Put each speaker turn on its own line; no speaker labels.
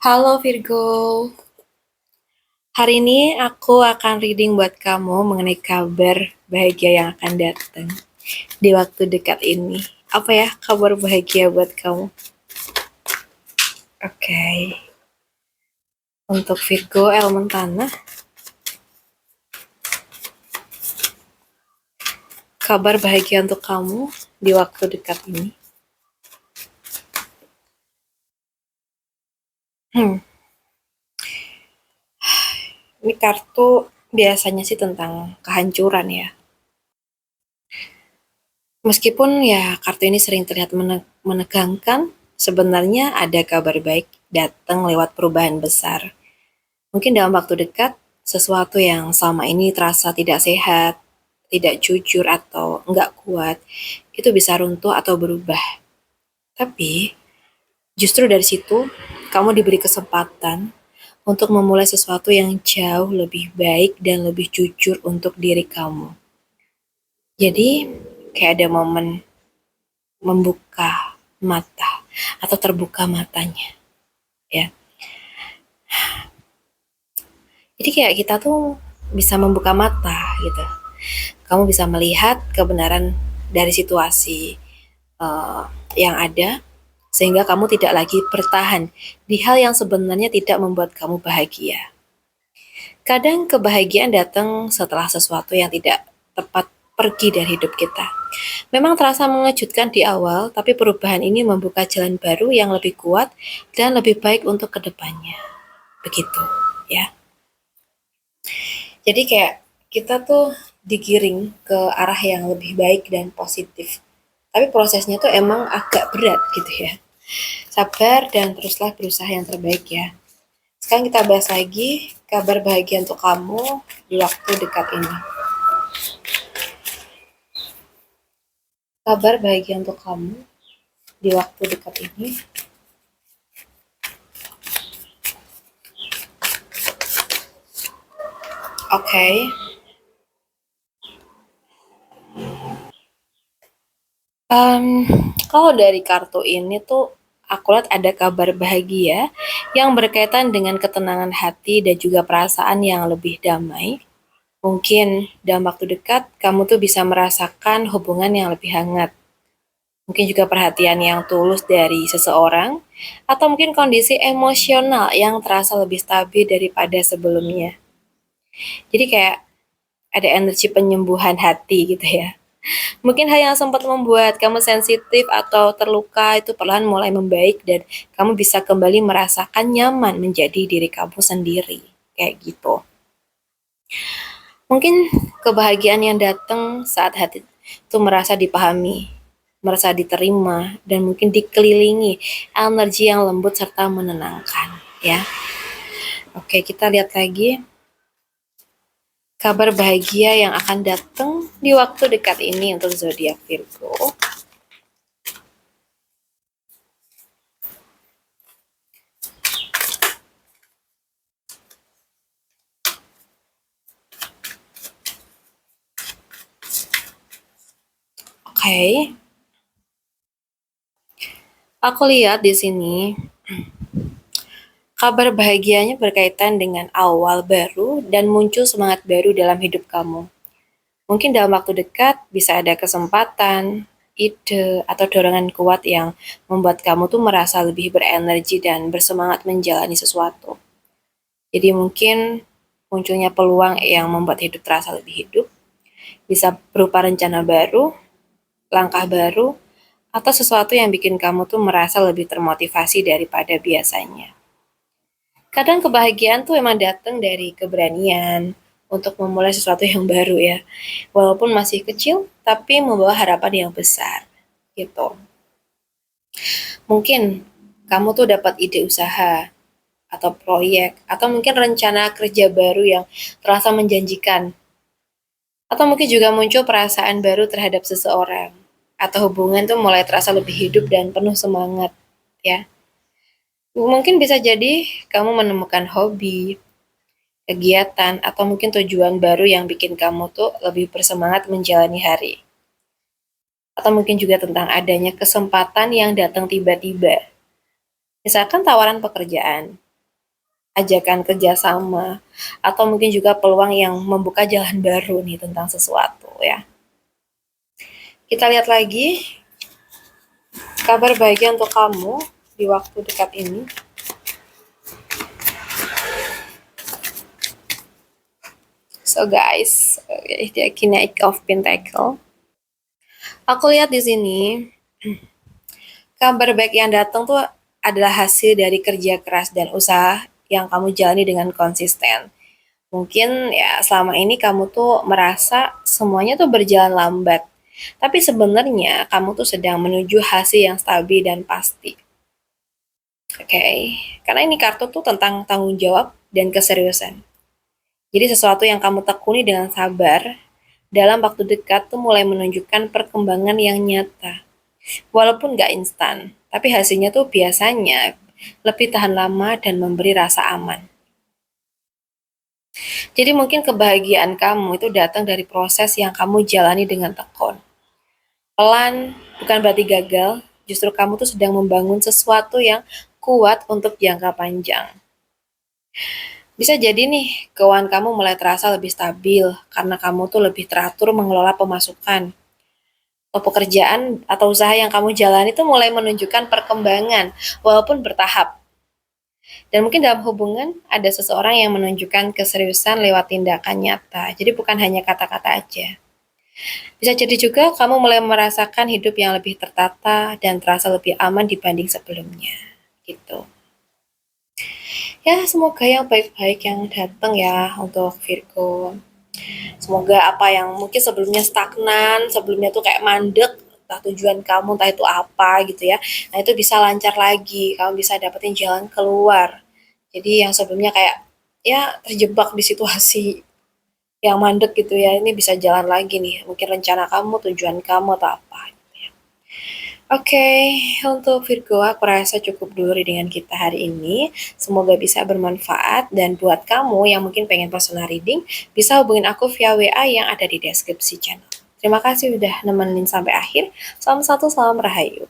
Halo Virgo, hari ini aku akan reading buat kamu mengenai kabar bahagia yang akan datang di waktu dekat ini. Apa ya kabar bahagia buat kamu? Oke, untuk Virgo elemen tanah, kabar bahagia untuk kamu di waktu dekat ini. Hmm, ini kartu biasanya sih tentang kehancuran ya. Meskipun ya kartu ini sering terlihat menegangkan, sebenarnya ada kabar baik datang lewat perubahan besar. Mungkin dalam waktu dekat, sesuatu yang selama ini terasa tidak sehat, tidak jujur atau enggak kuat, itu bisa runtuh atau berubah. Tapi, justru dari situ, kamu diberi kesempatan untuk memulai sesuatu yang jauh lebih baik dan lebih jujur untuk diri kamu. Jadi, kayak ada momen membuka mata atau terbuka matanya, ya. Jadi kayak kita tuh bisa membuka mata gitu. Kamu bisa melihat kebenaran dari situasi uh, yang ada, sehingga kamu tidak lagi bertahan di hal yang sebenarnya tidak membuat kamu bahagia. Kadang kebahagiaan datang setelah sesuatu yang tidak tepat pergi dari hidup kita. Memang terasa mengejutkan di awal, tapi perubahan ini membuka jalan baru yang lebih kuat dan lebih baik untuk kedepannya. Begitu, ya. Jadi kayak kita tuh digiring ke arah yang lebih baik dan positif. Tapi prosesnya tuh emang agak berat gitu ya. Sabar dan teruslah berusaha yang terbaik ya. Sekarang kita bahas lagi kabar bahagia untuk kamu di waktu dekat ini. Kabar bahagia untuk kamu di waktu dekat ini. Oke. Okay. Kalau dari kartu ini tuh aku lihat ada kabar bahagia yang berkaitan dengan ketenangan hati dan juga perasaan yang lebih damai. Mungkin dalam waktu dekat kamu tuh bisa merasakan hubungan yang lebih hangat. Mungkin juga perhatian yang tulus dari seseorang, atau mungkin kondisi emosional yang terasa lebih stabil daripada sebelumnya. Jadi kayak ada energi penyembuhan hati gitu ya. Mungkin hal yang sempat membuat kamu sensitif atau terluka itu perlahan mulai membaik dan kamu bisa kembali merasakan nyaman menjadi diri kamu sendiri. Kayak gitu. Mungkin kebahagiaan yang datang saat hati itu merasa dipahami, merasa diterima, dan mungkin dikelilingi energi yang lembut serta menenangkan. Ya, oke, kita lihat lagi kabar bahagia yang akan datang di waktu dekat ini untuk zodiak Virgo. Oke, aku lihat di sini kabar bahagianya berkaitan dengan awal baru dan muncul semangat baru dalam hidup kamu. Mungkin dalam waktu dekat bisa ada kesempatan, ide, atau dorongan kuat yang membuat kamu tuh merasa lebih berenergi dan bersemangat menjalani sesuatu. Jadi mungkin munculnya peluang yang membuat hidup terasa lebih hidup, bisa berupa rencana baru, langkah baru, atau sesuatu yang bikin kamu tuh merasa lebih termotivasi daripada biasanya. Kadang kebahagiaan tuh emang datang dari keberanian untuk memulai sesuatu yang baru ya. Walaupun masih kecil, tapi membawa harapan yang besar. Gitu. Mungkin kamu tuh dapat ide usaha atau proyek atau mungkin rencana kerja baru yang terasa menjanjikan. Atau mungkin juga muncul perasaan baru terhadap seseorang atau hubungan tuh mulai terasa lebih hidup dan penuh semangat ya. Mungkin bisa jadi kamu menemukan hobi, kegiatan, atau mungkin tujuan baru yang bikin kamu tuh lebih bersemangat menjalani hari. Atau mungkin juga tentang adanya kesempatan yang datang tiba-tiba. Misalkan tawaran pekerjaan. ajakan kerjasama, atau mungkin juga peluang yang membuka jalan baru nih tentang sesuatu ya. Kita lihat lagi kabar baiknya untuk kamu di waktu dekat ini. So guys, the Knight of Pentacle. Aku lihat di sini kabar baik yang datang tuh adalah hasil dari kerja keras dan usaha yang kamu jalani dengan konsisten. Mungkin ya selama ini kamu tuh merasa semuanya tuh berjalan lambat. Tapi sebenarnya kamu tuh sedang menuju hasil yang stabil dan pasti. Oke, karena ini kartu tuh tentang tanggung jawab dan keseriusan. Jadi sesuatu yang kamu tekuni dengan sabar dalam waktu dekat tuh mulai menunjukkan perkembangan yang nyata. Walaupun nggak instan, tapi hasilnya tuh biasanya lebih tahan lama dan memberi rasa aman. Jadi mungkin kebahagiaan kamu itu datang dari proses yang kamu jalani dengan tekun. Pelan, bukan berarti gagal, justru kamu tuh sedang membangun sesuatu yang kuat untuk jangka panjang. Bisa jadi nih, keuangan kamu mulai terasa lebih stabil karena kamu tuh lebih teratur mengelola pemasukan. Atau pekerjaan atau usaha yang kamu jalani itu mulai menunjukkan perkembangan walaupun bertahap. Dan mungkin dalam hubungan ada seseorang yang menunjukkan keseriusan lewat tindakan nyata. Jadi bukan hanya kata-kata aja. Bisa jadi juga kamu mulai merasakan hidup yang lebih tertata dan terasa lebih aman dibanding sebelumnya. Gitu. Ya, semoga yang baik-baik yang datang ya untuk Virgo. Semoga apa yang mungkin sebelumnya stagnan, sebelumnya tuh kayak mandek, entah tujuan kamu, entah itu apa gitu ya. Nah itu bisa lancar lagi, kamu bisa dapetin jalan keluar. Jadi yang sebelumnya kayak ya terjebak di situasi yang mandek gitu ya, ini bisa jalan lagi nih. Mungkin rencana kamu, tujuan kamu atau apa. Oke, untuk Virgo aku rasa cukup dulu dengan kita hari ini. Semoga bisa bermanfaat dan buat kamu yang mungkin pengen personal reading, bisa hubungin aku via WA yang ada di deskripsi channel. Terima kasih udah nemenin sampai akhir. Salam satu, salam rahayu.